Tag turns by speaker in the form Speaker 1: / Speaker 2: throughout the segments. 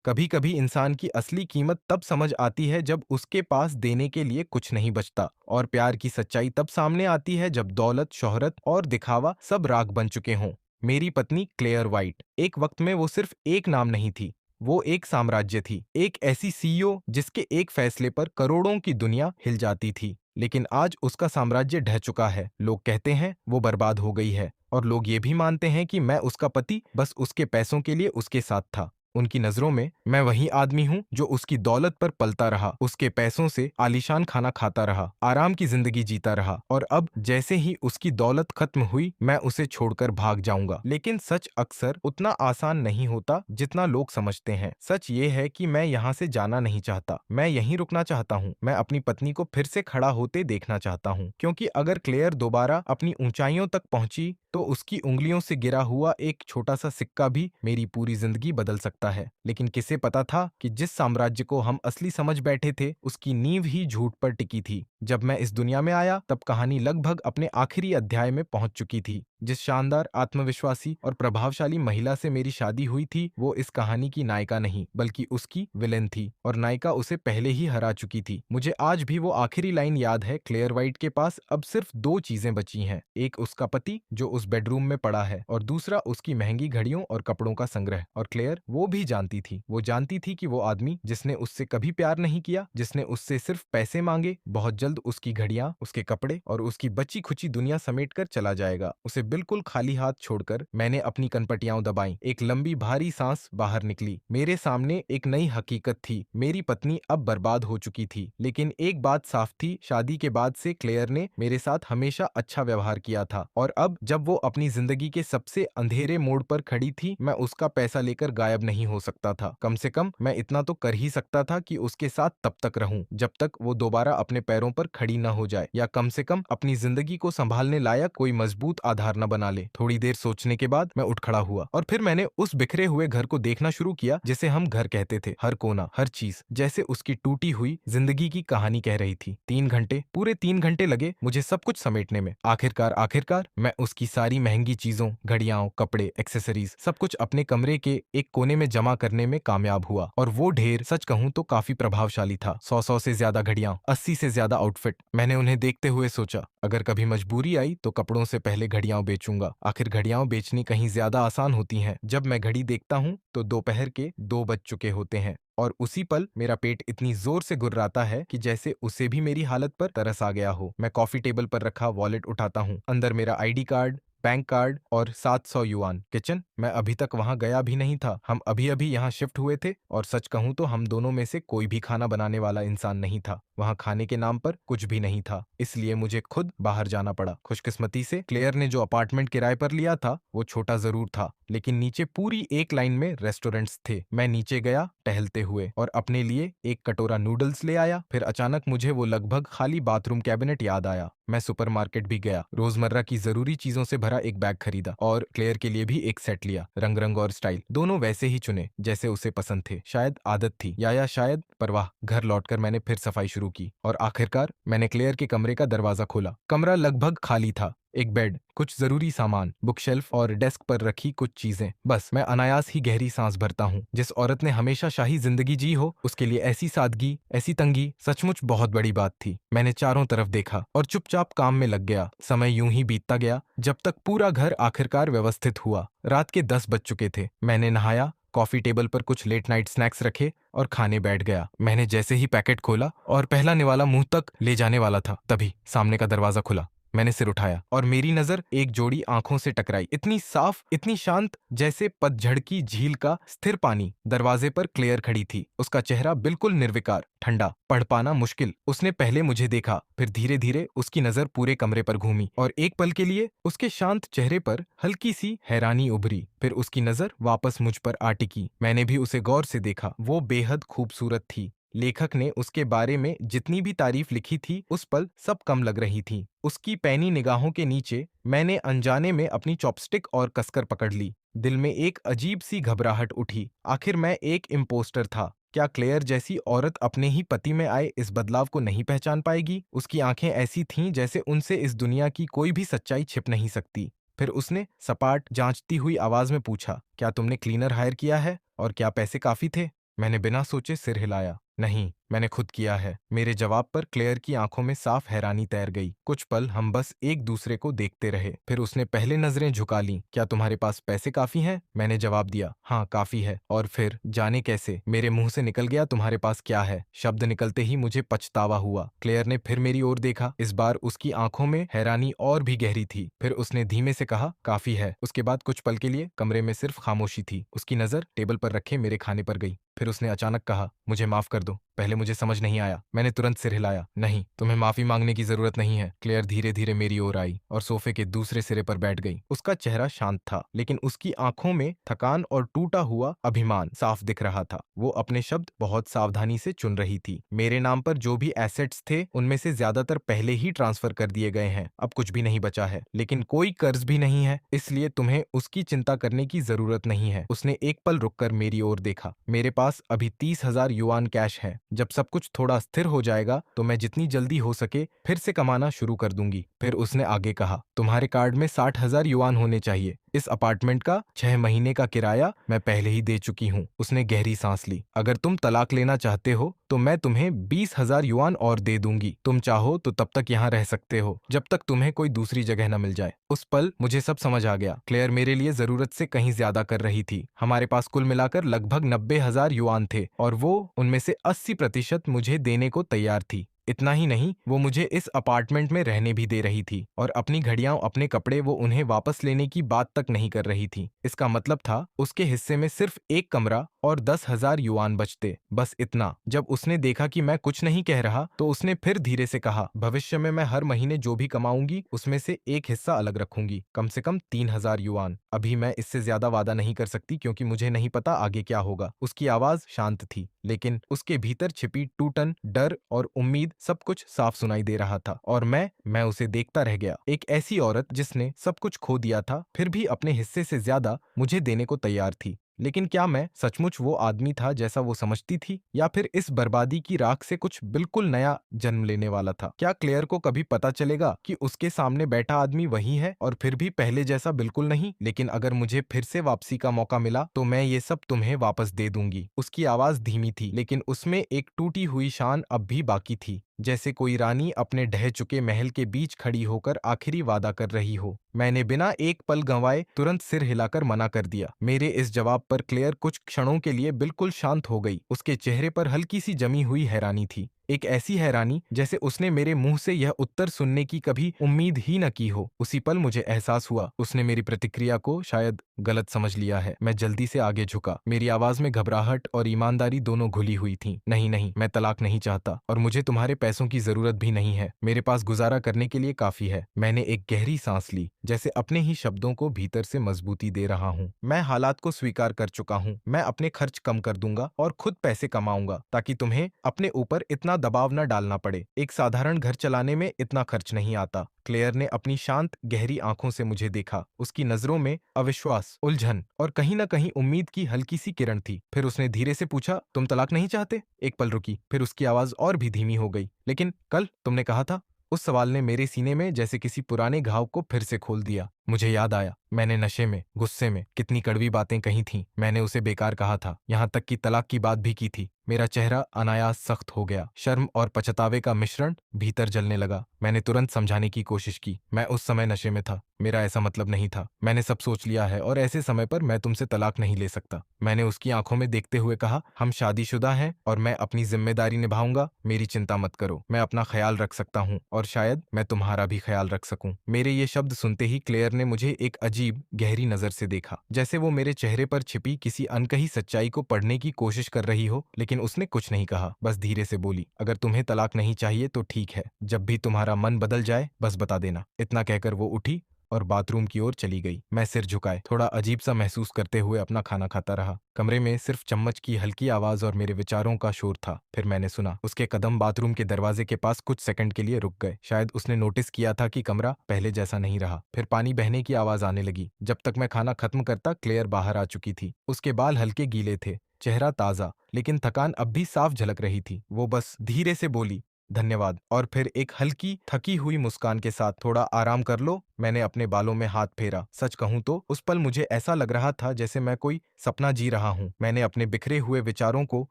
Speaker 1: कभी कभी इंसान की असली कीमत तब समझ आती है जब उसके पास देने के लिए कुछ नहीं बचता, और प्यार की सच्चाई तब सामने आती है जब दौलत, शोहरत और दिखावा सब राख बन चुके हों। मेरी पत्नी क्लेयर वाइट, एक वक्त में वो सिर्फ एक नाम नहीं थी, वो एक साम्राज्य थी। एक ऐसी सीईओ जिसके एक फैसले पर करोड़ों की दुनिया हिल जाती थी। लेकिन आज उसका साम्राज्य ढह चुका है। लोग कहते हैं वो बर्बाद हो गई है, और लोग ये भी मानते हैं कि मैं उसका पति बस उसके पैसों के लिए उसके साथ था। उनकी नजरों में मैं वही आदमी हूँ जो उसकी दौलत पर पलता रहा, उसके पैसों से आलीशान खाना खाता रहा, आराम की जिंदगी जीता रहा, और अब जैसे ही उसकी दौलत खत्म हुई मैं उसे छोड़कर भाग जाऊंगा। लेकिन सच अक्सर उतना आसान नहीं होता जितना लोग समझते हैं। सच ये है कि मैं यहाँ से जाना नहीं चाहता, मैं यहीं रुकना चाहता हूँ। मैं अपनी पत्नी को फिर से खड़ा होते देखना चाहता हूँ, क्योंकि अगर क्लेयर दोबारा अपनी ऊंचाइयों तक पहुंची तो उसकी उंगलियों से गिरा हुआ एक छोटा सा सिक्का भी मेरी पूरी जिंदगी बदल सकता है। लेकिन किसे पता था कि जिस साम्राज्य को हम असली समझ बैठे थे उसकी नींव ही झूठ पर टिकी थी। जब मैं इस दुनिया में आया तब कहानी लगभग अपने आखिरी अध्याय में पहुंच चुकी थी। जिस शानदार, आत्मविश्वासी और प्रभावशाली महिला से मेरी शादी हुई थी वो इस कहानी की नायिका नहीं बल्कि उसकी विलेन थी, और नायिका उसे पहले ही हरा चुकी थी। मुझे आज भी वो आखिरी लाइन याद है। क्लेयर वाइट के पास अब सिर्फ दो चीजें बची हैं, एक उसका पति जो उस बेडरूम में पड़ा है, और दूसरा उसकी महंगी घड़ियों और कपड़ों का संग्रह। और क्लेयर वो भी जानती थी, वो जानती थी कि वो आदमी जिसने उससे कभी प्यार नहीं किया, जिसने उससे सिर्फ पैसे मांगे, बहुत जल्द उसकी घड़ियां, उसके कपड़े और उसकी बची खुची दुनिया समेटकर चला जाएगा। उसे बिल्कुल खाली हाथ छोड़कर मैंने अपनी कनपटियां दबाई। एक लंबी भारी सांस बाहर निकली। मेरे सामने एक नई हकीकत थी। मेरी पत्नी अब बर्बाद हो चुकी थी, लेकिन एक बात साफ थी, शादी के बाद से क्लेयर ने मेरे साथ हमेशा अच्छा व्यवहार किया था। और अब जब वो अपनी जिंदगी के सबसे अंधेरे मोड़ पर खड़ी थी, मैं उसका पैसा लेकर गायब नहीं हो सकता था। कम से कम मैं इतना तो कर ही सकता था कि उसके साथ तब तक रहूं जब तक वो दोबारा अपने पैरों पर खड़ी न हो जाए, या कम से कम अपनी जिंदगी को संभालने लायक कोई मजबूत आधार न बना ले। थोड़ी देर सोचने के बाद मैं उठ खड़ा हुआ, और फिर मैंने उस बिखरे हुए घर को देखना शुरू किया जिसे हम घर कहते थे। हर कोना, हर चीज जैसे उसकी टूटी हुई जिंदगी की कहानी कह रही थी। 3 घंटे, पूरे 3 घंटे लगे मुझे सब कुछ समेटने में। आखिरकार मैं उसकी सारी महंगी चीजों, घड़ियां, कपड़े, एक्सेसरीज, सब कुछ अपने कमरे के एक कोने में जमा करने में कामयाब हुआ। और वो ढेर सच कहूं तो काफी प्रभावशाली था। 100 से ज्यादा घड़ियां, 80 से ज्यादा आउटफिट। मैंने उन्हें देखते हुए सोचा, अगर कभी मजबूरी आई तो कपड़ों से पहले घड़ियां बेचूंगा। आखिर घड़ियां बेचनी कहीं ज्यादा आसान होती हैं। जब मैं घड़ी देखता हूं तो दोपहर के 2 बज चुके होते हैं, और उसी पल मेरा पेट इतनी जोर से गुर्राता है कि जैसे उसे भी मेरी हालत पर तरस आ गया हो। मैं कॉफी टेबल पर रखा वॉलेट उठाता हूँ। अंदर मेरा आईडी कार्ड, बैंक कार्ड और 700 युआन। किचन, मैं अभी तक वहां गया भी नहीं था। हम अभी अभी यहाँ शिफ्ट हुए थे, और सच कहूं तो हम दोनों में से कोई भी खाना बनाने वाला इंसान नहीं था। वहां खाने के नाम पर कुछ भी नहीं था, इसलिए मुझे खुद बाहर जाना पड़ा। खुशकिस्मती से क्लेयर ने जो अपार्टमेंट किराए पर लिया था वो छोटा जरूर था, लेकिन नीचे पूरी एक लाइन में रेस्टोरेंट्स थे। मैं नीचे गया टहलते हुए और अपने लिए एक कटोरा नूडल्स ले आया। फिर अचानक मुझे वो लगभग खाली बाथरूम कैबिनेट याद आया। मैं सुपरमार्केट भी गया, रोजमर्रा की जरूरी चीजों से भरा एक बैग खरीदा, और क्लेयर के लिए भी एक सेट लिया। रंग और स्टाइल दोनों वैसे ही चुने जैसे उसे पसंद थे। शायद आदत थी, या शायद परवाह। घर लौटकर मैंने फिर सफाई शुरू की, और आखिरकार मैंने क्लेयर के कमरे का दरवाजा खोला। कमरा लगभग खाली था। एक बेड, कुछ जरूरी सामान, बुकशेल्फ और डेस्क पर रखी कुछ चीजें। बस मैं अनायास ही गहरी सांस भरता हूँ। जिस औरत ने हमेशा शाही जिंदगी जी हो, उसके लिए ऐसी सादगी, ऐसी तंगी सचमुच बहुत बड़ी बात थी। मैंने चारों तरफ देखा और चुपचाप काम में लग गया। समय यूं ही बीतता गया जब तक पूरा घर आखिरकार व्यवस्थित हुआ। रात के 10 बज चुके थे। मैंने नहाया, कॉफी टेबल पर कुछ लेट नाइट स्नैक्स रखे और खाने बैठ गया। मैंने जैसे ही पैकेट खोला और पहला निवाला मुंह तक ले जाने वाला था, तभी सामने का दरवाजा खुला। मैंने सिर उठाया और मेरी नजर एक जोड़ी आंखों से टकराई, इतनी साफ, इतनी शांत, जैसे पतझड़ की झील का स्थिर पानी। दरवाजे पर क्लेयर खड़ी थी, उसका चेहरा बिल्कुल निर्विकार, ठंडा, पढ़ पाना मुश्किल। उसने पहले मुझे देखा, फिर धीरे धीरे उसकी नजर पूरे कमरे पर घूमी, और एक पल के लिए उसके शांत चेहरे पर हल्की सी हैरानी उभरी। फिर उसकी नजर वापस मुझ पर आ टिकी। मैंने भी उसे गौर से देखा। वो बेहद खूबसूरत थी। लेखक ने उसके बारे में जितनी भी तारीफ लिखी थी उस पल सब कम लग रही थी। उसकी पैनी निगाहों के नीचे मैंने अनजाने में अपनी चॉपस्टिक और कसकर पकड़ ली। दिल में एक अजीब सी घबराहट उठी। आखिर मैं एक इम्पोस्टर था। क्या क्लेयर जैसी औरत अपने ही पति में आए इस बदलाव को नहीं पहचान पाएगी? उसकी आंखें ऐसी थीं जैसे उनसे इस दुनिया की कोई भी सच्चाई छिप नहीं सकती। फिर उसने सपाट, जांचती हुई आवाज में पूछा, क्या तुमने क्लीनर हायर किया है, और क्या पैसे काफी थे? मैंने बिना सोचे सिर हिलाया। नहीं, मैंने खुद किया है। मेरे जवाब पर क्लेयर की आंखों में साफ हैरानी तैर गई। कुछ पल हम बस एक दूसरे को देखते रहे। फिर उसने पहले नजरें झुका लीं। क्या तुम्हारे पास पैसे काफी हैं? मैंने जवाब दिया, हाँ काफी है। और फिर जाने कैसे मेरे मुंह से निकल गया, तुम्हारे पास क्या है? शब्द निकलते ही मुझे पछतावा हुआ। क्लेयर ने फिर मेरी ओर देखा। इस बार उसकी आंखों में हैरानी और भी गहरी थी। फिर उसने धीमे से कहा, काफी है। उसके बाद कुछ पल के लिए कमरे में सिर्फ खामोशी थी। उसकी नजर टेबल पर रखे मेरे खाने पर गई। फिर उसने अचानक कहा, मुझे माफ कर दो। पहले मुझे समझ नहीं आया। मैंने तुरंत सिर हिलाया। नहीं, तुम्हें माफी मांगने की जरूरत नहीं है। क्लेयर धीरे धीरे मेरी ओर आई और सोफे के दूसरे सिरे पर बैठ गई। उसका चेहरा शांत था, लेकिन उसकी आंखों में थकान और टूटा हुआ अभिमान साफ दिख रहा था। वो अपने शब्द बहुत सावधानी से चुन रही थी। मेरे नाम पर जो भी एसेट्स थे, उनमें से ज्यादातर पहले ही ट्रांसफर कर दिए गए हैं। अब कुछ भी नहीं बचा है, लेकिन कोई कर्ज भी नहीं है, इसलिए तुम्हें उसकी चिंता करने की जरूरत नहीं है। उसने एक पल रुककर मेरी ओर देखा। मेरे पास अभी 30,000 युआन कैश है। जब सब कुछ थोड़ा स्थिर हो जाएगा तो मैं जितनी जल्दी हो सके फिर से कमाना शुरू कर दूंगी। फिर उसने आगे कहा, तुम्हारे कार्ड में 60,000 युआन होने चाहिए। इस अपार्टमेंट का 6 महीने का किराया मैं पहले ही दे चुकी हूँ। उसने गहरी सांस ली। अगर तुम तलाक लेना चाहते हो तो मैं तुम्हें 20,000 युआन और दे दूंगी। तुम चाहो तो तब तक यहाँ रह सकते हो, जब तक तुम्हें कोई दूसरी जगह न मिल जाए। उस पल मुझे सब समझ आ गया। क्लेयर मेरे लिए जरूरत से कहीं ज्यादा कर रही थी। हमारे पास कुल मिलाकर लगभग 90,000 युआन थे और वो उनमें से 80% मुझे देने को तैयार थी। इतना ही नहीं, वो मुझे इस अपार्टमेंट में रहने भी दे रही थी और अपनी घड़ियां, अपने कपड़े वो उन्हें वापस लेने की बात तक नहीं कर रही थी। इसका मतलब था उसके हिस्से में सिर्फ एक कमरा और 10,000 युआन बचते, बस इतना। जब उसने देखा कि मैं कुछ नहीं कह रहा तो उसने फिर धीरे से कहा, भविष्य में मैं हर महीने जो भी कमाऊंगी उसमें से एक हिस्सा अलग रखूंगी, कम से कम 3,000 युआन। अभी मैं इससे ज्यादा वादा नहीं कर सकती क्योंकि मुझे नहीं पता आगे क्या होगा। उसकी आवाज शांत थी, लेकिन उसके भीतर छिपी टूटन, डर और उम्मीद सब कुछ साफ सुनाई दे रहा था। और मैं उसे देखता रह गया। एक ऐसी औरत जिसने सब कुछ खो दिया था, फिर भी अपने हिस्से से ज्यादा मुझे देने को तैयार थी। लेकिन क्या मैं सचमुच वो आदमी था जैसा वो समझती थी, या फिर इस बर्बादी की राख से कुछ बिल्कुल नया जन्म लेने वाला था? क्या क्लेयर को कभी पता चलेगा कि उसके सामने बैठा आदमी वही है और फिर भी पहले जैसा बिल्कुल नहीं? लेकिन अगर मुझे फिर से वापसी का मौका मिला तो मैं ये सब तुम्हें वापस दे दूंगी। उसकी आवाज धीमी थी, लेकिन उसमें एक टूटी हुई शान अब भी बाकी थी, जैसे कोई रानी अपने ढह चुके महल के बीच खड़ी होकर आखिरी वादा कर रही हो। मैंने बिना एक पल गंवाए तुरंत सिर हिलाकर मना कर दिया। मेरे इस जवाब पर क्लेयर कुछ क्षणों के लिए बिल्कुल शांत हो गई। उसके चेहरे पर हल्की सी जमी हुई हैरानी थी, एक ऐसी हैरानी जैसे उसने मेरे मुंह से यह उत्तर सुनने की कभी उम्मीद ही न की हो। उसी पल मुझे एहसास हुआ उसने मेरी प्रतिक्रिया को शायद गलत समझ लिया है। मैं जल्दी से आगे झुका। मेरी आवाज में घबराहट और ईमानदारी दोनों घुली हुई थी। नहीं नहीं, मैं तलाक नहीं चाहता और मुझे तुम्हारे पैसों की जरूरत भी नहीं है। मेरे पास गुजारा करने के लिए काफी है। मैंने एक गहरी सांस ली, जैसे अपने ही शब्दों को भीतर से मजबूती दे रहा हूँ। मैं हालात को स्वीकार कर चुका हूँ। मैं अपने खर्च कम कर दूंगा और खुद पैसे कमाऊंगा ताकि तुम्हें अपने ऊपर इतना दबाव न डालना पड़े। एक साधारण घर चलाने में इतना खर्च नहीं आता। क्लेयर ने अपनी शांत गहरी आंखों से मुझे देखा। उसकी नजरों में अविश्वास, उलझन और कहीं न कहीं उम्मीद की हल्की सी किरण थी। फिर उसने धीरे से पूछा, तुम तलाक नहीं चाहते? एक पल रुकी, फिर उसकी आवाज और भी धीमी हो गई। लेकिन कल तुमने कहा था। उस सवाल ने मेरे सीने में जैसे किसी पुराने घाव को फिर से खोल दिया। मुझे याद आया, मैंने नशे में, गुस्से में कितनी कड़वी बातें कही थीं। मैंने उसे बेकार कहा था, यहाँ तक कि तलाक की बात भी की थी। मेरा चेहरा अनायास सख्त हो गया। शर्म और पछतावे का मिश्रण भीतर जलने लगा। मैंने तुरंत समझाने की कोशिश की, मैं उस समय नशे में था, मेरा ऐसा मतलब नहीं था। मैंने सब सोच लिया है और ऐसे समय पर मैं तुमसे तलाक नहीं ले सकता। मैंने उसकी आंखों में देखते हुए कहा, हम शादीशुदा हैं और मैं अपनी जिम्मेदारी निभाऊंगा। मेरी चिंता मत करो, मैं अपना ख्याल रख सकता हूँ और शायद मैं तुम्हारा भी ख्याल रख सकूं। मेरे ये शब्द सुनते ही क्लेयर ने मुझे एक अजीब गहरी नजर से देखा, जैसे वो मेरे चेहरे पर छिपी किसी अनकही सच्चाई को पढ़ने की कोशिश कर रही हो। लेकिन उसने कुछ नहीं कहा, बस धीरे से बोली, अगर तुम्हें तलाक नहीं चाहिए तो ठीक है, जब भी तुम्हारा मन बदल जाए बस बता देना। इतना कहकर वो उठी और बाथरूम की ओर चली गई। मैं सिर झुकाए थोड़ा अजीब सा महसूस करते हुए अपना खाना खाता रहा। कमरे में सिर्फ चम्मच की हल्की आवाज और मेरे विचारों का शोर था। फिर मैंने सुना, उसके कदम बाथरूम के दरवाजे के पास कुछ सेकंड के लिए रुक गए। शायद उसने नोटिस किया था कि कमरा पहले जैसा नहीं रहा। फिर पानी बहने की आवाज आने लगी। जब तक मैं खाना खत्म करता क्लेयर बाहर आ चुकी थी। उसके बाल हल्के गीले थे, चेहरा ताजा, लेकिन थकान अब भी साफ झलक रही थी। वो बस धीरे से बोली, धन्यवाद। और फिर एक हल्की थकी हुई मुस्कान के साथ, थोड़ा आराम कर लो। मैंने अपने बालों में हाथ फेरा। सच कहूं तो उस पल मुझे ऐसा लग रहा था जैसे मैं कोई सपना जी रहा हूं। मैंने अपने बिखरे हुए विचारों को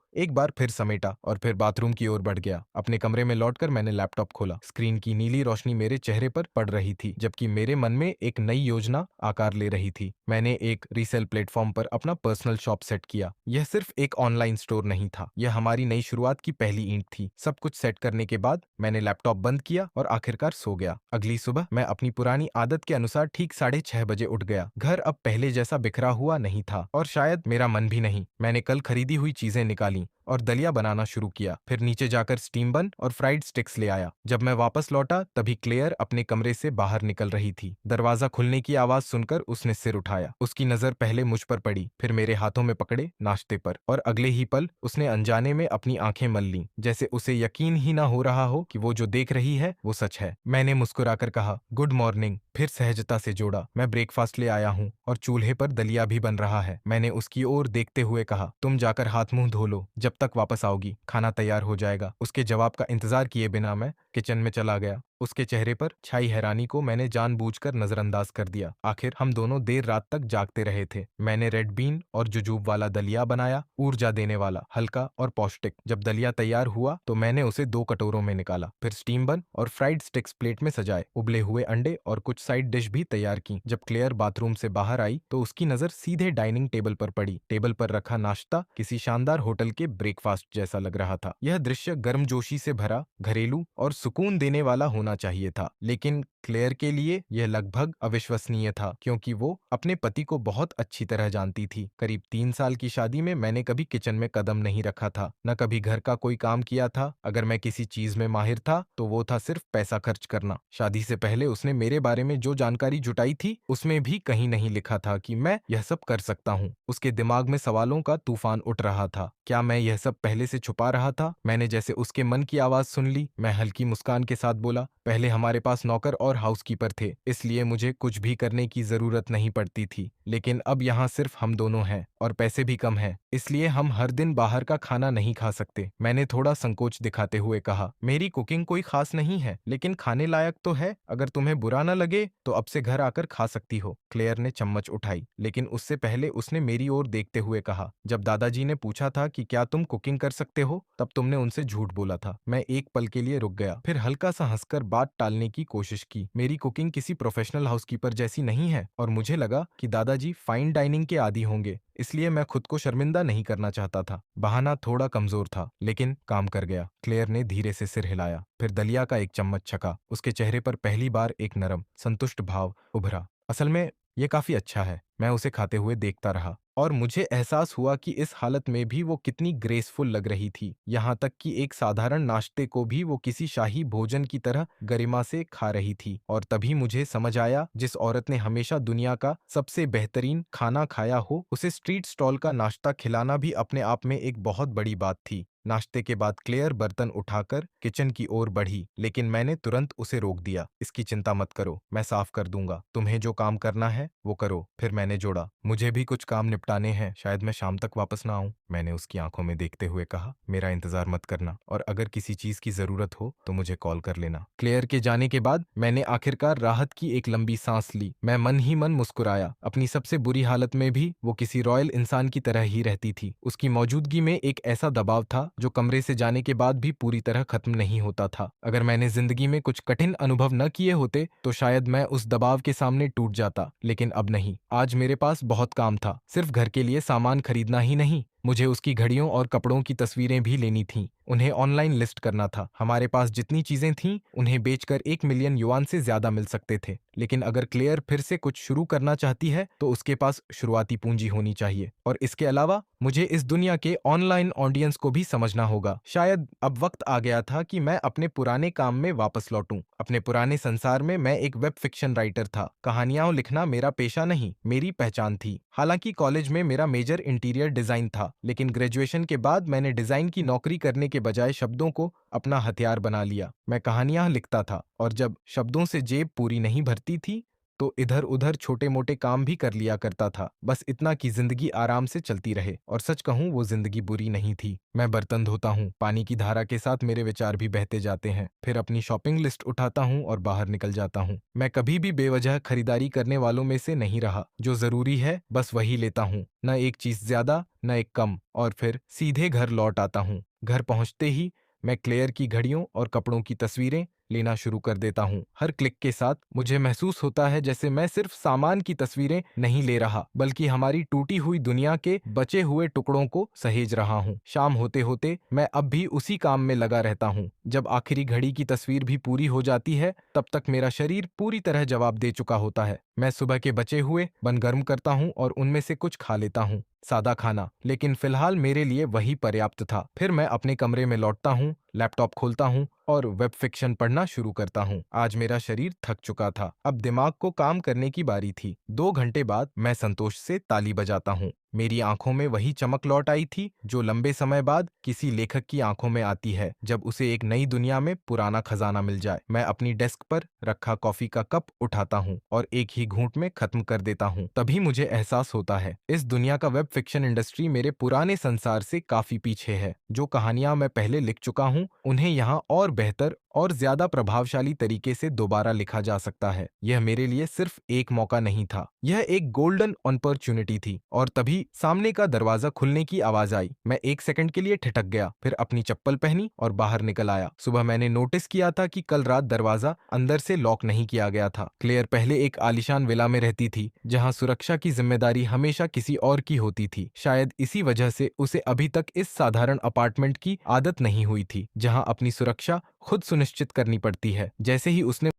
Speaker 1: एक बार फिर समेटा और फिर बाथरूम की ओर बढ़ गया। अपने कमरे में लौटकर मैंने लैपटॉप खोला। स्क्रीन की नीली रोशनी मेरे चेहरे पर पड़ रही थी, जबकि मेरे मन में एक नई योजना आकार ले रही थी। मैंने एक रीसेल प्लेटफॉर्म पर अपना पर्सनल शॉप सेट किया। यह सिर्फ एक ऑनलाइन स्टोर नहीं था, यह हमारी नई शुरुआत की पहली ईंट थी। सब कुछ सेट करने के बाद मैंने लैपटॉप बंद किया और आखिरकार सो गया। अगली सुबह मैं अपनी पुरानी आदत के अनुसार ठीक 6:30 बजे उठ गया। घर अब पहले जैसा बिखरा हुआ नहीं था और शायद मेरा मन भी नहीं। मैंने कल खरीदी हुई चीजें निकाली और दलिया बनाना शुरू किया। फिर नीचे जाकर स्टीम बन और फ्राइड स्टिक्स ले आया। जब मैं वापस लौटा तभी क्लेयर अपने कमरे से बाहर निकल रही थी। दरवाजा खुलने की आवाज सुनकर उसने सिर उठाया। उसकी नजर पहले मुझ पर पड़ी, फिर मेरे हाथों में पकड़े नाश्ते पर, और अगले ही पल उसने अनजाने में अपनी आंखें मल लीं, जैसे उसे यकीन ही ना हो रहा हो कि वो जो देख रही है वो सच है। मैंने मुस्कुराकर कहा, गुड मॉर्निंग, फिर सहजता से जोड़ा, मैं ब्रेकफास्ट ले आया हूँ और चूल्हे पर दलिया भी बन रहा है। मैंने उसकी ओर देखते हुए कहा, तुम जाकर हाथ मुंह धो लो, जब तक वापस आओगी खाना तैयार हो जाएगा। उसके जवाब का इंतजार किए बिना मैं किचन में चला गया। उसके चेहरे पर छाई हैरानी को मैंने जानबूझकर नजरअंदाज कर दिया। आखिर हम दोनों देर रात तक जागते रहे थे। मैंने रेड बीन और जुजूब वाला दलिया बनाया, ऊर्जा देने वाला, हल्का और पौष्टिक। जब दलिया तैयार हुआ तो मैंने उसे 2 कटोरों में निकाला, फिर स्टीम बन और फ्राइड स्टिक्स प्लेट में सजाए। उबले हुए अंडे और कुछ साइड डिश भी तैयार की। जब क्लेयर बाथरूम से बाहर आई तो उसकी नजर सीधे डाइनिंग टेबल पर पड़ी। टेबल पर रखा नाश्ता किसी शानदार होटल के ब्रेकफास्ट जैसा लग रहा था। यह दृश्य गर्मजोशी से भरा, घरेलू और सुकून देने वाला होना चाहिए था, लेकिन क्लेयर के लिए यह लगभग अविश्वसनीय था, क्योंकि वो अपने पति को बहुत अच्छी तरह जानती थी। करीब 3 साल की शादी में मैंने कभी किचन में कदम नहीं रखा था, न कभी घर का कोई काम किया था। अगर मैं किसी चीज में माहिर था तो वो था सिर्फ पैसा खर्च करना। शादी से पहले उसने मेरे बारे में जो जानकारी जुटाई थी उसमें भी कहीं नहीं लिखा था कि मैं यह सब कर सकता हूँ। उसके दिमाग में सवालों का तूफान उठ रहा था। क्या मैं यह सब पहले से छुपा रहा था? मैंने जैसे उसके मन की आवाज सुन ली। मैं हल्की मुस्कान के साथ बोला, पहले हमारे पास नौकर और हाउसकीपर थे, इसलिए मुझे कुछ भी करने की जरूरत नहीं पड़ती थी। लेकिन अब यहाँ सिर्फ हम दोनों हैं और पैसे भी कम हैं, इसलिए हम हर दिन बाहर का खाना नहीं खा सकते। मैंने थोड़ा संकोच दिखाते हुए कहा, मेरी कुकिंग कोई खास नहीं है, लेकिन खाने लायक तो है। अगर तुम्हें बुरा न लगे तो अब से घर आकर खा सकती हो। क्लेयर ने चम्मच उठाई, लेकिन उससे पहले उसने मेरी ओर देखते हुए कहा, जब दादाजी ने पूछा था कि क्या तुम कुकिंग कर सकते हो, तब तुमने उनसे झूठ बोला था। मैं एक पल के लिए रुक गया, फिर हल्का सा हंसकर बात टालने की कोशिश की। मेरी कुकिंग किसी प्रोफेशनल हाउसकीपर जैसी नहीं है, और मुझे लगा कि दादाजी फाइन डाइनिंग के आदी होंगे, इसलिए मैं खुद को शर्मिंदा नहीं करना चाहता था। बहाना थोड़ा कमजोर था, लेकिन काम कर गया। क्लेयर ने धीरे से सिर हिलाया, फिर दलिया का एक चम्मच छका। उसके चेहरे पर पहली बार एक नरम, संतुष्ट भाव उभरा। असल में ये काफी अच्छा है। मैं उसे खाते हुए देखता रहा और मुझे एहसास हुआ कि इस हालत में भी वो कितनी ग्रेसफुल लग रही थी। यहाँ तक कि एक साधारण नाश्ते को भी वो किसी शाही भोजन की तरह गरिमा से खा रही थी। और तभी मुझे समझ आया, जिस औरत ने हमेशा दुनिया का सबसे बेहतरीन खाना खाया हो, उसे स्ट्रीट स्टॉल का नाश्ता खिलाना भी अपने आप में एक बहुत बड़ी बात थी। नाश्ते के बाद क्लेयर बर्तन उठाकर किचन की ओर बढ़ी, लेकिन मैंने तुरंत उसे रोक दिया। इसकी चिंता मत करो, मैं साफ कर दूंगा। तुम्हें जो काम करना है वो करो। फिर मैंने जोड़ा, मुझे भी कुछ काम निपटाने हैं, शायद मैं शाम तक वापस ना आऊं। मैंने उसकी आंखों में देखते हुए कहा, मेरा इंतजार मत करना, और अगर किसी चीज की जरूरत हो तो मुझे कॉल कर लेना। क्लेयर के जाने के बाद मैंने आखिरकार राहत की एक लंबी सांस ली। मैं मन ही मन मुस्कुराया। अपनी सबसे बुरी हालत में भी वो किसी रॉयल इंसान की तरह ही रहती थी। उसकी मौजूदगी में एक ऐसा दबाव था जो कमरे से जाने के बाद भी पूरी तरह खत्म नहीं होता था। अगर मैंने जिंदगी में कुछ कठिन अनुभव न किए होते तो शायद मैं उस दबाव के सामने टूट जाता, लेकिन अब नहीं। आज मेरे पास बहुत काम था, सिर्फ घर के लिए सामान खरीदना ही नहीं, मुझे उसकी घड़ियों और कपड़ों की तस्वीरें भी लेनी थीं। उन्हें ऑनलाइन लिस्ट करना था। हमारे पास जितनी चीजें थीं उन्हें बेचकर 1 मिलियन युआन से ज्यादा मिल सकते थे। लेकिन अगर क्लेयर फिर से कुछ शुरू करना चाहती है तो उसके पास शुरुआती पूंजी होनी चाहिए। और इसके अलावा मुझे इस दुनिया के ऑनलाइन ऑडियंस को भी समझना होगा। शायद अब वक्त आ गया था कि मैं अपने पुराने काम में वापस लौटूं। अपने पुराने संसार में मैं एक वेब फिक्शन राइटर था। कहानियां लिखना मेरा पेशा नहीं, मेरी पहचान थी। हालांकि कॉलेज में मेरा मेजर इंटीरियर डिजाइन था, लेकिन ग्रेजुएशन के बाद मैंने डिजाइन की नौकरी करने के बजाय शब्दों को अपना हथियार बना लिया। मैं कहानियां लिखता था, और जब शब्दों से जेब पूरी नहीं भरती थी तो इधर उधर छोटे मोटे काम भी कर लिया करता था, बस इतना कि जिंदगी आराम से चलती रहे। और सच कहूँ वो जिंदगी बुरी नहीं थी। मैं बर्तन धोता हूँ, पानी की धारा के साथ मेरे विचार भी बहते जाते हैं, फिर अपनी शॉपिंग लिस्ट उठाता हूँ और बाहर निकल जाता हूँ। मैं कभी भी बेवजह खरीदारी करने वालों में से नहीं रहा। जो जरूरी है बस वही लेता हूँ, न एक चीज ज्यादा न एक कम, और फिर सीधे घर लौट आता हूँ। घर पहुंचते ही मैं क्लेयर की घड़ियों और कपड़ों की तस्वीरें लेना शुरू कर देता हूँ। हर क्लिक के साथ मुझे महसूस होता है जैसे मैं सिर्फ सामान की तस्वीरें नहीं ले रहा, बल्कि हमारी टूटी हुई दुनिया के बचे हुए टुकड़ों को सहेज रहा हूँ। शाम होते होते मैं अब भी उसी काम में लगा रहता हूँ। जब आखिरी घड़ी की तस्वीर भी पूरी हो जाती है, तब तक मेरा शरीर पूरी तरह जवाब दे चुका होता है। मैं सुबह के बचे हुए बन गर्म करता हूँ और उनमें से कुछ खा लेता हूँ, सादा खाना, लेकिन फिलहाल मेरे लिए वही पर्याप्त था। फिर मैं अपने कमरे में लौटता हूँ, लैपटॉप खोलता हूँ और वेब फिक्शन पढ़ना शुरू करता हूँ। आज मेरा शरीर थक चुका था, अब दिमाग को काम करने की बारी थी। 2 घंटे बाद मैं संतोष से ताली बजाता हूँ। मेरी आंखों में वही चमक लौट आई थी जो लंबे समय बाद किसी लेखक की आंखों में आती है जब उसे एक नई दुनिया में पुराना खजाना मिल जाए। मैं अपनी डेस्क पर रखा कॉफी का कप उठाता हूँ और एक ही घूंट में खत्म कर देता हूँ। तभी मुझे एहसास होता है इस दुनिया का वेब फिक्शन इंडस्ट्री मेरे पुराने संसार से काफी पीछे है। जो कहानियां मैं पहले लिख चुका हूँ उन्हें यहाँ और बेहतर और ज्यादा प्रभावशाली तरीके से दोबारा लिखा जा सकता है। यह मेरे लिए सिर्फ एक मौका नहीं था, यह एक गोल्डन अपॉर्चुनिटी थी। और तभी सामने का दरवाजा खुलने की आवाज आई। मैं 1 सेकंड के लिए ठिठक गया, फिर अपनी चप्पल पहनी और बाहर निकल आया। सुबह मैंने नोटिस किया था कि कल रात दरवाजा अंदर से लॉक नहीं किया गया था। क्लेयर पहले एक आलीशान विला में रहती थी जहां सुरक्षा की जिम्मेदारी हमेशा किसी और की होती थी। शायद इसी वजह से उसे अभी तक इस साधारण अपार्टमेंट की आदत नहीं हुई थी जहां अपनी सुरक्षा खुद सुनिश्चित करनी पड़ती है। जैसे ही उसने